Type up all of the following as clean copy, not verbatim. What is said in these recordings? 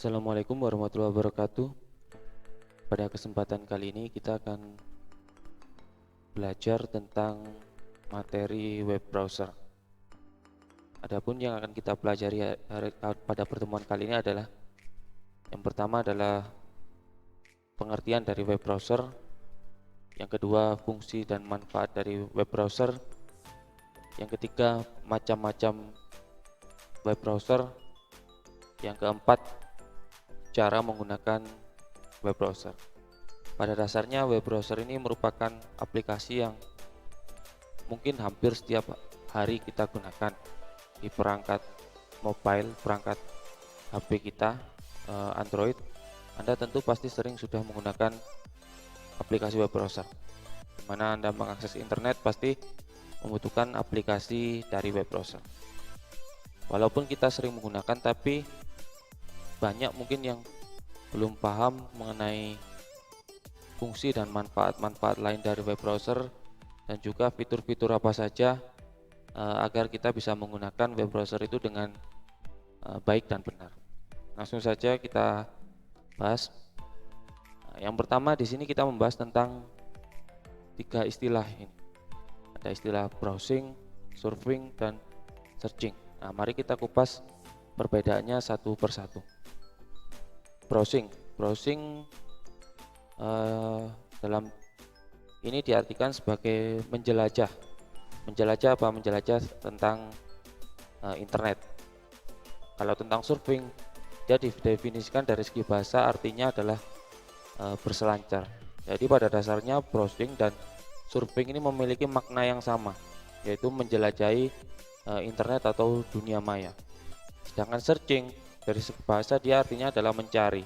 Assalamualaikum warahmatullahi wabarakatuh. Pada kesempatan kali ini kita akan belajar tentang materi web browser. Adapun yang akan kita pelajari pada pertemuan kali ini adalah yang pertama adalah pengertian dari web browser, yang kedua fungsi dan manfaat dari web browser, yang ketiga macam-macam web browser, yang keempat cara menggunakan web browser. Pada dasarnya web browser ini merupakan aplikasi yang mungkin hampir setiap hari kita gunakan di perangkat mobile, perangkat HP kita, Android. Anda tentu pasti sering sudah menggunakan aplikasi web browser. Di mana Anda mengakses internet pasti membutuhkan aplikasi dari web browser. Walaupun kita sering menggunakan, tapi banyak mungkin yang belum paham mengenai fungsi dan manfaat-manfaat lain dari web browser dan juga fitur-fitur apa saja agar kita bisa menggunakan web browser itu dengan baik dan benar. Langsung saja kita bahas. Yang pertama di sini kita membahas tentang tiga istilah ini. Ada istilah browsing, surfing, dan searching. Nah, mari kita kupas perbedaannya satu persatu. Browsing dalam ini diartikan sebagai menjelajah apa? Menjelajah tentang internet. Kalau tentang surfing, dia didefinisikan dari segi bahasa artinya adalah berselancar. Jadi pada dasarnya browsing dan surfing ini memiliki makna yang sama, yaitu menjelajahi internet atau dunia maya. Sedangkan searching dari segi bahasa dia artinya adalah mencari.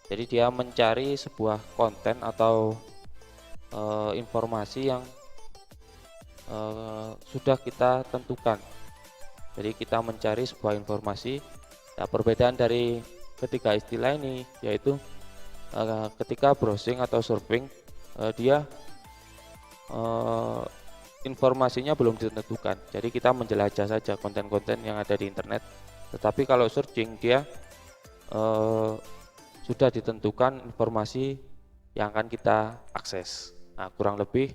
Jadi dia mencari sebuah konten atau informasi yang sudah kita tentukan. Jadi kita mencari sebuah informasi. Nah, perbedaan dari ketiga istilah ini yaitu ketika browsing atau surfing dia informasinya belum ditentukan. Jadi kita menjelajah saja konten-konten yang ada di internet. Tetapi kalau searching dia sudah ditentukan informasi yang akan kita akses. Nah, kurang lebih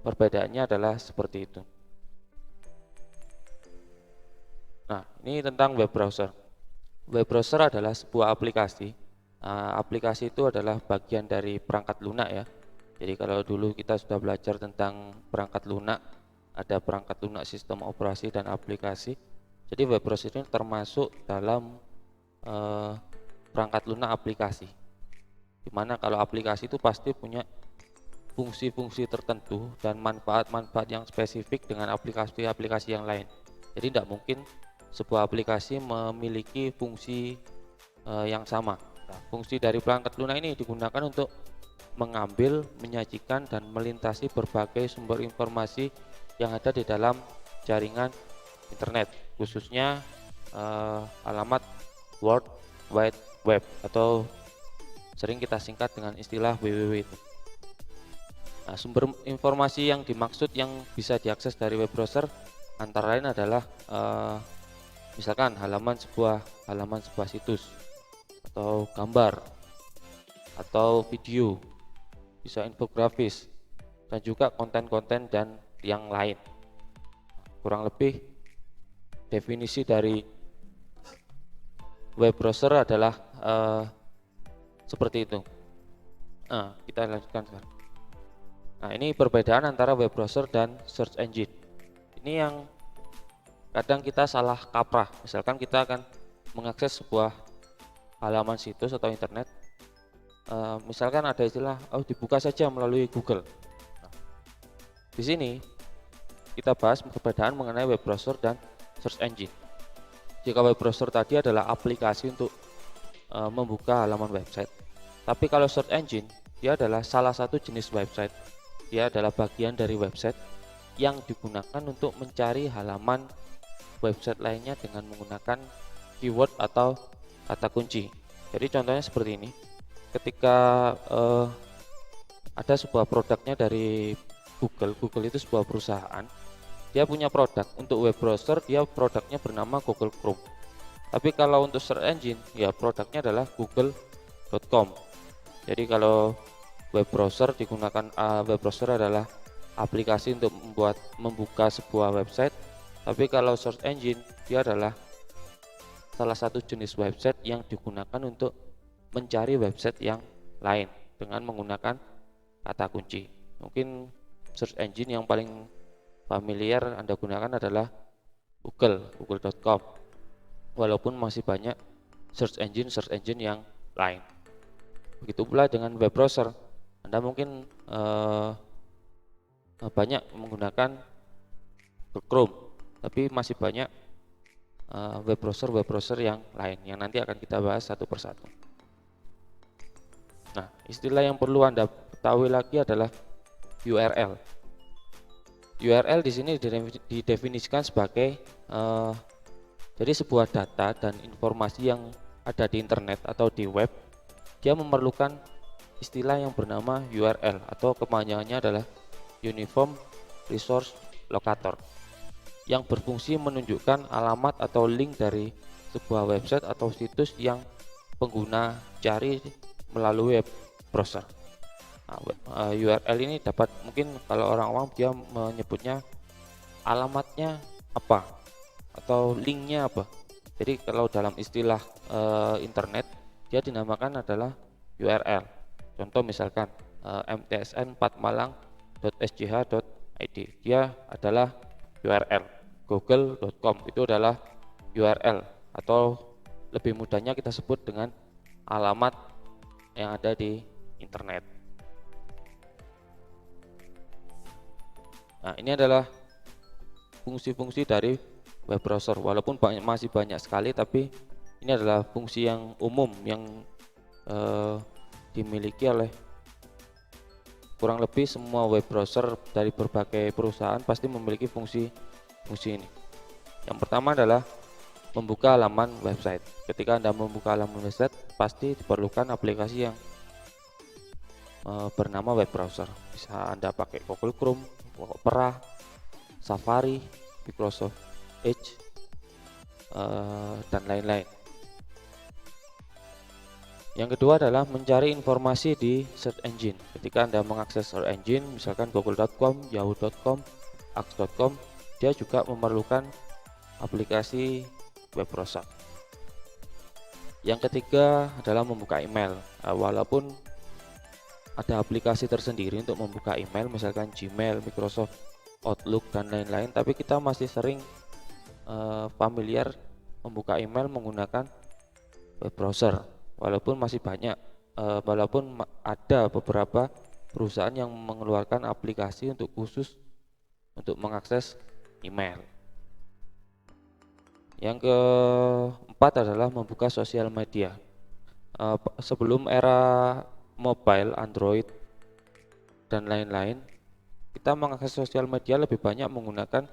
perbedaannya adalah seperti itu. Nah, ini tentang web browser. Web browser adalah sebuah aplikasi. Aplikasi itu adalah bagian dari perangkat lunak ya. Jadi kalau dulu kita sudah belajar tentang perangkat lunak, ada perangkat lunak sistem operasi dan aplikasi. Jadi web browser ini termasuk dalam perangkat lunak aplikasi. Dimana kalau aplikasi itu pasti punya fungsi-fungsi tertentu dan manfaat-manfaat yang spesifik dengan aplikasi-aplikasi yang lain. Jadi tidak mungkin sebuah aplikasi memiliki fungsi yang sama. Nah, fungsi dari perangkat lunak ini digunakan untuk mengambil, menyajikan, dan melintasi berbagai sumber informasi yang ada di dalam jaringan internet, khususnya alamat World Wide Web atau sering kita singkat dengan istilah www itu. Nah, sumber informasi yang dimaksud yang bisa diakses dari web browser antara lain adalah misalkan halaman sebuah situs, atau gambar, atau video, bisa infografis, dan juga konten-konten dan yang lain. Kurang lebih definisi dari web browser adalah seperti itu. Nah, kita lanjutkan sekarang. Nah, ini perbedaan antara web browser dan search engine. Ini yang kadang kita salah kaprah. Misalkan kita akan mengakses sebuah halaman situs atau internet. Misalkan ada istilah, dibuka saja melalui Google. Nah, di sini kita bahas perbedaan mengenai web browser dan search engine. Jika web browser tadi adalah aplikasi untuk membuka halaman website, tapi kalau search engine dia adalah salah satu jenis website. Dia adalah bagian dari website yang digunakan untuk mencari halaman website lainnya dengan menggunakan keyword atau kata kunci. Jadi contohnya seperti ini. Ketika ada sebuah produknya dari Google itu sebuah perusahaan, dia punya produk untuk web browser, dia produknya bernama Google Chrome. Tapi kalau untuk search engine ya produknya adalah google.com. Jadi kalau web browser digunakan, web browser adalah aplikasi untuk membuka sebuah website, tapi kalau search engine dia adalah salah satu jenis website yang digunakan untuk mencari website yang lain dengan menggunakan kata kunci. Mungkin search engine yang paling familiar Anda gunakan adalah google.com, walaupun masih banyak search engine yang lain. Begitu pula dengan web browser. Anda mungkin banyak menggunakan Chrome, tapi masih banyak web browser yang lain yang nanti akan kita bahas satu persatu. Nah, istilah yang perlu Anda ketahui lagi adalah URL. URL di sini didefinisikan sebagai jadi sebuah data dan informasi yang ada di internet atau di web, dia memerlukan istilah yang bernama URL atau kepanjangannya adalah Uniform Resource Locator, yang berfungsi menunjukkan alamat atau link dari sebuah website atau situs yang pengguna cari melalui web browser. Nah, URL ini dapat, mungkin kalau orang awam dia menyebutnya alamatnya apa atau linknya apa. Jadi kalau dalam istilah internet dia dinamakan adalah URL. Contoh misalkan mtsn4malang.sgh.id, dia adalah URL. google.com itu adalah URL, atau lebih mudahnya kita sebut dengan alamat yang ada di internet. Nah, ini adalah fungsi-fungsi dari web browser, walaupun masih banyak sekali, tapi ini adalah fungsi yang umum yang dimiliki oleh kurang lebih semua web browser dari berbagai perusahaan. Pasti memiliki fungsi ini. Yang pertama adalah membuka halaman website. Ketika Anda membuka halaman website, pasti diperlukan aplikasi yang bernama web browser. Bisa Anda pakai Google Chrome, Opera, Safari, Microsoft Edge, dan lain-lain. Yang kedua adalah mencari informasi di search engine. Ketika Anda mengakses search engine, misalkan google.com, yahoo.com, ax.com, dia juga memerlukan aplikasi web browser. Yang ketiga adalah membuka email. Walaupun ada aplikasi tersendiri untuk membuka email, misalkan Gmail, Microsoft Outlook, dan lain-lain, tapi kita masih sering familiar membuka email menggunakan web browser. Walaupun masih banyak, walaupun ada beberapa perusahaan yang mengeluarkan aplikasi untuk khusus untuk mengakses email. Yang keempat adalah membuka sosial media. Sebelum era mobile, Android, dan lain-lain, kita mengakses sosial media lebih banyak menggunakan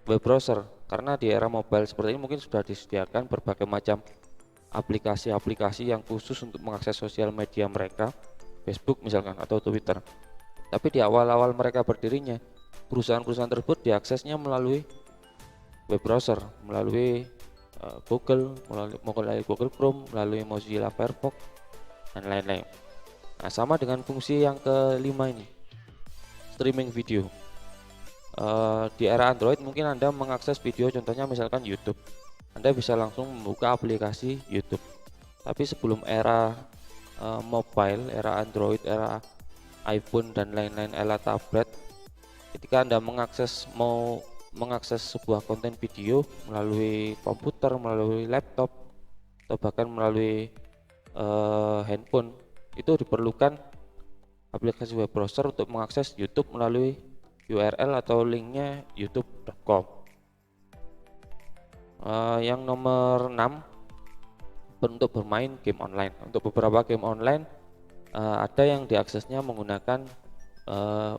web browser, karena di era mobile seperti ini mungkin sudah disediakan berbagai macam aplikasi-aplikasi yang khusus untuk mengakses sosial media mereka, Facebook misalkan atau Twitter. Tapi di awal-awal mereka berdirinya, perusahaan-perusahaan tersebut diaksesnya melalui web browser, melalui Google, melalui Google Chrome, melalui Mozilla Firefox, dan lain-lain. Nah, sama dengan fungsi yang kelima ini, streaming video. Di era Android mungkin Anda mengakses video, contohnya misalkan YouTube. Anda bisa langsung membuka aplikasi YouTube. Tapi sebelum era mobile, era Android, era iPhone dan lain-lain, era tablet, ketika Anda mau mengakses sebuah konten video melalui komputer, melalui laptop, atau bahkan melalui handphone, itu diperlukan aplikasi web browser untuk mengakses YouTube melalui URL atau linknya youtube.com. Yang nomor 6, untuk bermain game online. Untuk beberapa game online ada yang diaksesnya menggunakan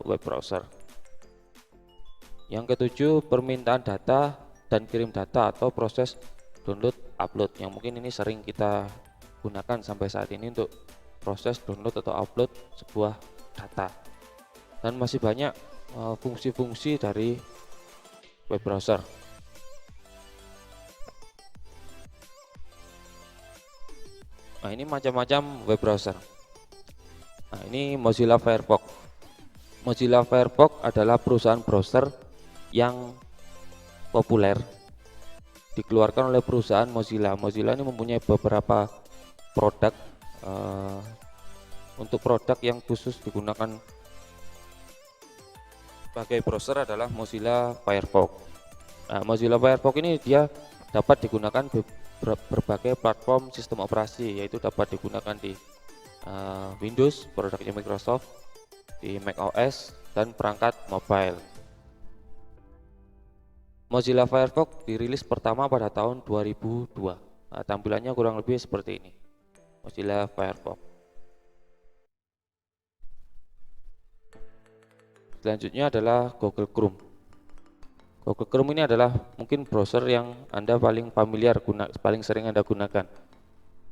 web browser. Yang ketujuh, permintaan data dan kirim data atau proses download upload, yang mungkin ini sering kita gunakan sampai saat ini untuk proses download atau upload sebuah data. Dan masih banyak fungsi-fungsi dari web browser. Nah, ini macam-macam web browser. Nah, ini Mozilla Firefox. Mozilla Firefox adalah perusahaan browser yang populer dikeluarkan oleh perusahaan Mozilla. Mozilla ini mempunyai beberapa produk. Untuk produk yang khusus digunakan sebagai browser adalah Mozilla Firefox. Nah, Mozilla Firefox ini dia dapat digunakan berbagai platform sistem operasi, yaitu dapat digunakan di Windows, produknya Microsoft, di macOS, dan perangkat mobile. Mozilla Firefox dirilis pertama pada tahun 2002. Nah, tampilannya kurang lebih seperti ini. Mozilla Firefox. Selanjutnya adalah Google Chrome. Google Chrome ini adalah mungkin browser yang Anda paling familiar, paling sering Anda gunakan.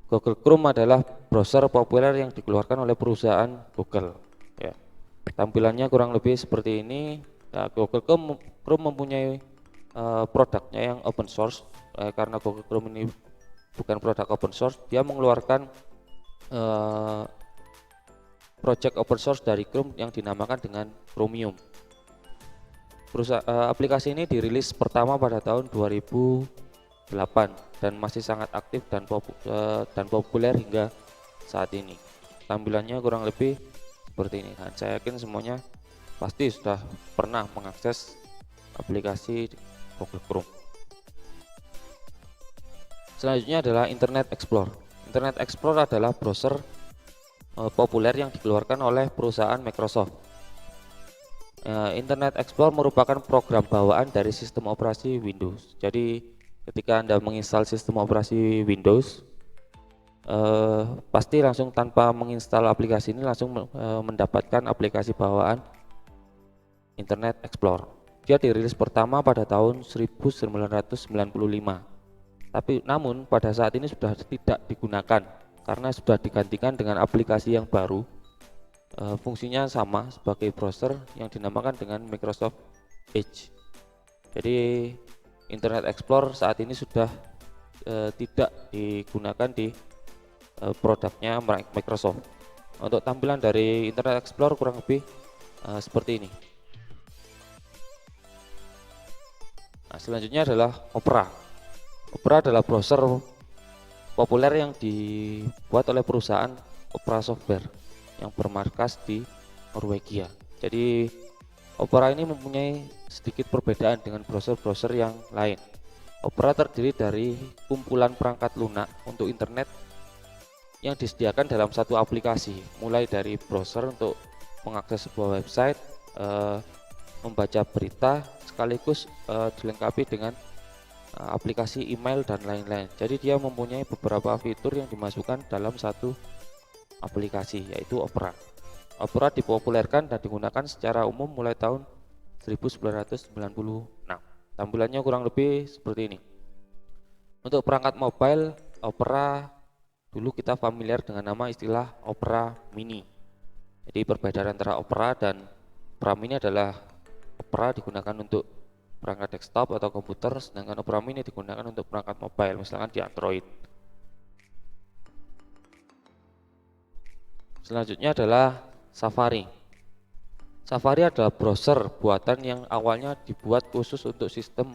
Google Chrome adalah browser populer yang dikeluarkan oleh perusahaan Google. Ya. Tampilannya kurang lebih seperti ini. Nah, Google Chrome mempunyai produknya yang open source. Karena Google Chrome ini bukan produk open source, dia mengeluarkan project open source dari Chrome yang dinamakan dengan Chromium. Aplikasi ini dirilis pertama pada tahun 2008 dan masih sangat aktif dan populer hingga saat ini. Tampilannya kurang lebih seperti ini. Dan saya yakin semuanya pasti sudah pernah mengakses aplikasi Google Chrome. Selanjutnya adalah Internet Explorer. Internet Explorer adalah browser populer yang dikeluarkan oleh perusahaan Microsoft. Internet Explorer merupakan program bawaan dari sistem operasi Windows. Jadi ketika Anda menginstal sistem operasi Windows, pasti langsung tanpa menginstal aplikasi ini langsung mendapatkan aplikasi bawaan Internet Explorer. Dia dirilis pertama pada tahun 1995. Tapi namun pada saat ini sudah tidak digunakan karena sudah digantikan dengan aplikasi yang baru. Fungsinya sama sebagai browser yang dinamakan dengan Microsoft Edge. Jadi Internet Explorer saat ini sudah tidak digunakan di produknya Microsoft. Untuk tampilan dari Internet Explorer kurang lebih seperti ini. Nah, selanjutnya adalah Opera. Opera adalah browser populer yang dibuat oleh perusahaan Opera Software yang bermarkas di Norwegia. Jadi Opera ini mempunyai sedikit perbedaan dengan browser-browser yang lain. Opera terdiri dari kumpulan perangkat lunak untuk internet yang disediakan dalam satu aplikasi, mulai dari browser untuk mengakses sebuah website, membaca berita, sekaligus dilengkapi dengan aplikasi email dan lain-lain. Jadi dia mempunyai beberapa fitur yang dimasukkan dalam satu aplikasi, yaitu Opera. Opera dipopulerkan dan digunakan secara umum mulai tahun 1996. Tampilannya kurang lebih seperti ini. Untuk perangkat mobile, Opera dulu kita familiar dengan nama istilah Opera Mini. Jadi perbedaan antara Opera dan Opera Mini adalah Opera digunakan untuk perangkat desktop atau komputer, sedangkan Opera Mini digunakan untuk perangkat mobile, misalkan di Android. Selanjutnya adalah Safari. Safari adalah browser buatan yang awalnya dibuat khusus untuk sistem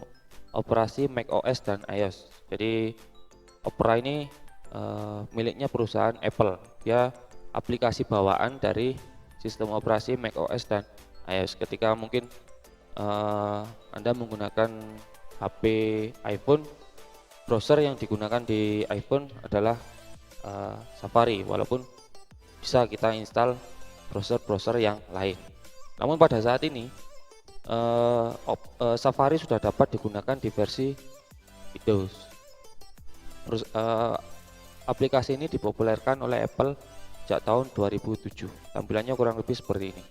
operasi macOS dan iOS. Jadi Opera ini miliknya perusahaan Apple. Dia aplikasi bawaan dari sistem operasi macOS dan iOS. Ketika mungkin Anda menggunakan HP iPhone, browser yang digunakan di iPhone adalah Safari, walaupun bisa kita install browser-browser yang lain. Namun pada saat ini Safari sudah dapat digunakan di versi Windows. Aplikasi ini dipopulerkan oleh Apple sejak tahun 2007. Tampilannya kurang lebih seperti ini.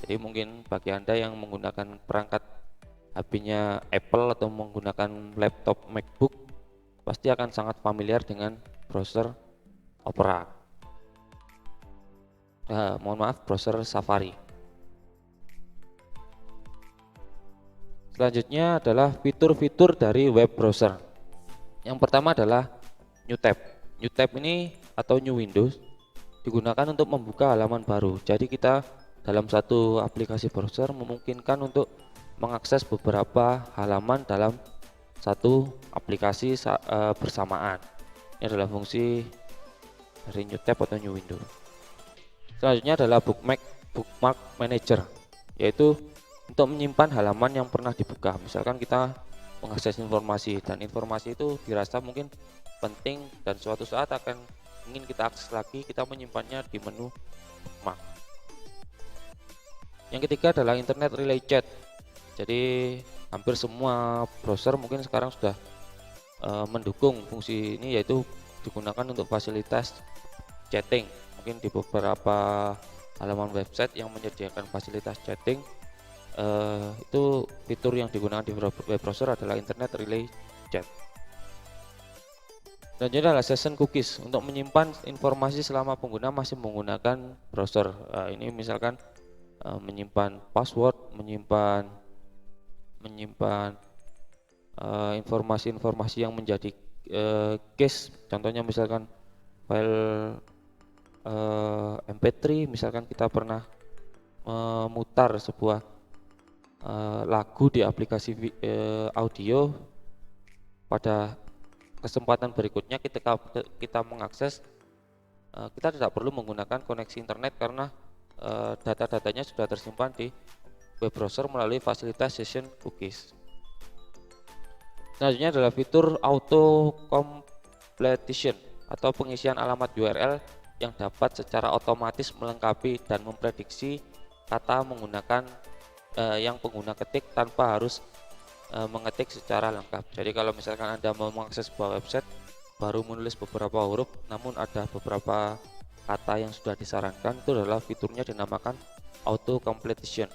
Jadi mungkin bagi Anda yang menggunakan perangkat HP-nya Apple atau menggunakan laptop MacBook, pasti akan sangat familiar dengan browser Opera. Browser Safari. Selanjutnya adalah fitur-fitur dari web browser. Yang pertama adalah New Tab. New Tab ini atau New Windows digunakan untuk membuka halaman baru. Jadi kita dalam satu aplikasi browser memungkinkan untuk mengakses beberapa halaman dalam satu aplikasi bersamaan. Ini adalah fungsi dari New Tab atau New Window. Selanjutnya adalah Bookmark Manager, yaitu untuk menyimpan halaman yang pernah dibuka. Misalkan kita mengakses informasi dan informasi itu dirasa mungkin penting dan suatu saat akan ingin kita akses lagi, kita menyimpannya di menu bookmark. Yang ketiga adalah Internet Relay Chat. Jadi hampir semua browser mungkin sekarang sudah mendukung fungsi ini, yaitu digunakan untuk fasilitas chatting. Mungkin di beberapa halaman website yang menyediakan fasilitas chatting, itu fitur yang digunakan di web browser adalah Internet Relay Chat. Selanjutnya adalah Session Cookies, untuk menyimpan informasi selama pengguna masih menggunakan browser. Ini misalkan menyimpan password, menyimpan informasi-informasi yang menjadi cache. Contohnya misalkan file MP3, misalkan kita pernah memutar sebuah lagu di aplikasi audio. Pada kesempatan berikutnya ketika kita mengakses, kita tidak perlu menggunakan koneksi internet karena data-datanya sudah tersimpan di web browser melalui fasilitas Session Cookies. Selanjutnya adalah fitur auto completion atau pengisian alamat URL yang dapat secara otomatis melengkapi dan memprediksi kata menggunakan yang pengguna ketik tanpa harus mengetik secara lengkap. Jadi kalau misalkan Anda mau mengakses sebuah website baru menulis beberapa huruf namun ada beberapa kata yang sudah disarankan, itu adalah fiturnya dinamakan auto completion.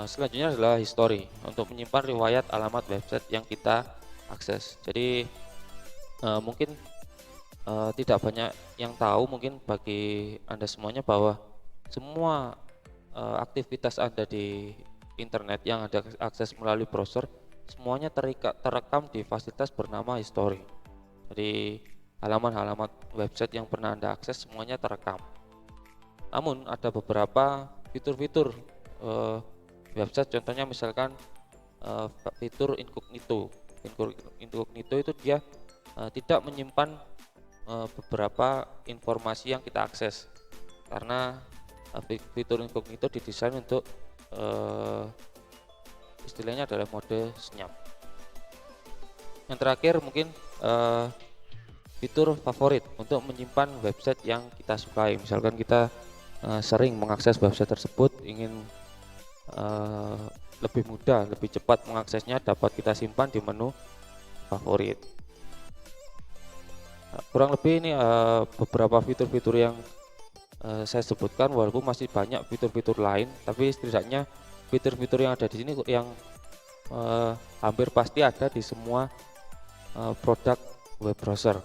Selanjutnya adalah history, untuk menyimpan riwayat alamat website yang kita akses. Jadi mungkin tidak banyak yang tahu mungkin bagi Anda semuanya bahwa semua aktivitas Anda di internet yang ada akses melalui browser semuanya terekam di fasilitas bernama history. Jadi halaman-halaman website yang pernah Anda akses semuanya terekam. Namun ada beberapa fitur-fitur website, contohnya misalkan fitur incognito. Incognito itu dia tidak menyimpan beberapa informasi yang kita akses, karena fitur incognito didesain untuk istilahnya adalah mode senyap. Yang terakhir mungkin fitur favorit, untuk menyimpan website yang kita sukai. Misalkan kita sering mengakses website tersebut, ingin lebih mudah, lebih cepat mengaksesnya, dapat kita simpan di menu favorit. Kurang lebih ini beberapa fitur-fitur yang saya sebutkan, walaupun masih banyak fitur-fitur lain, tapi setidaknya fitur-fitur yang ada di sini yang hampir pasti ada di semua produk web browser.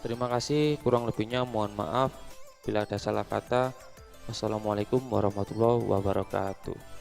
Terima kasih, kurang lebihnya mohon maaf bila ada salah kata. Wassalamualaikum warahmatullahi wabarakatuh.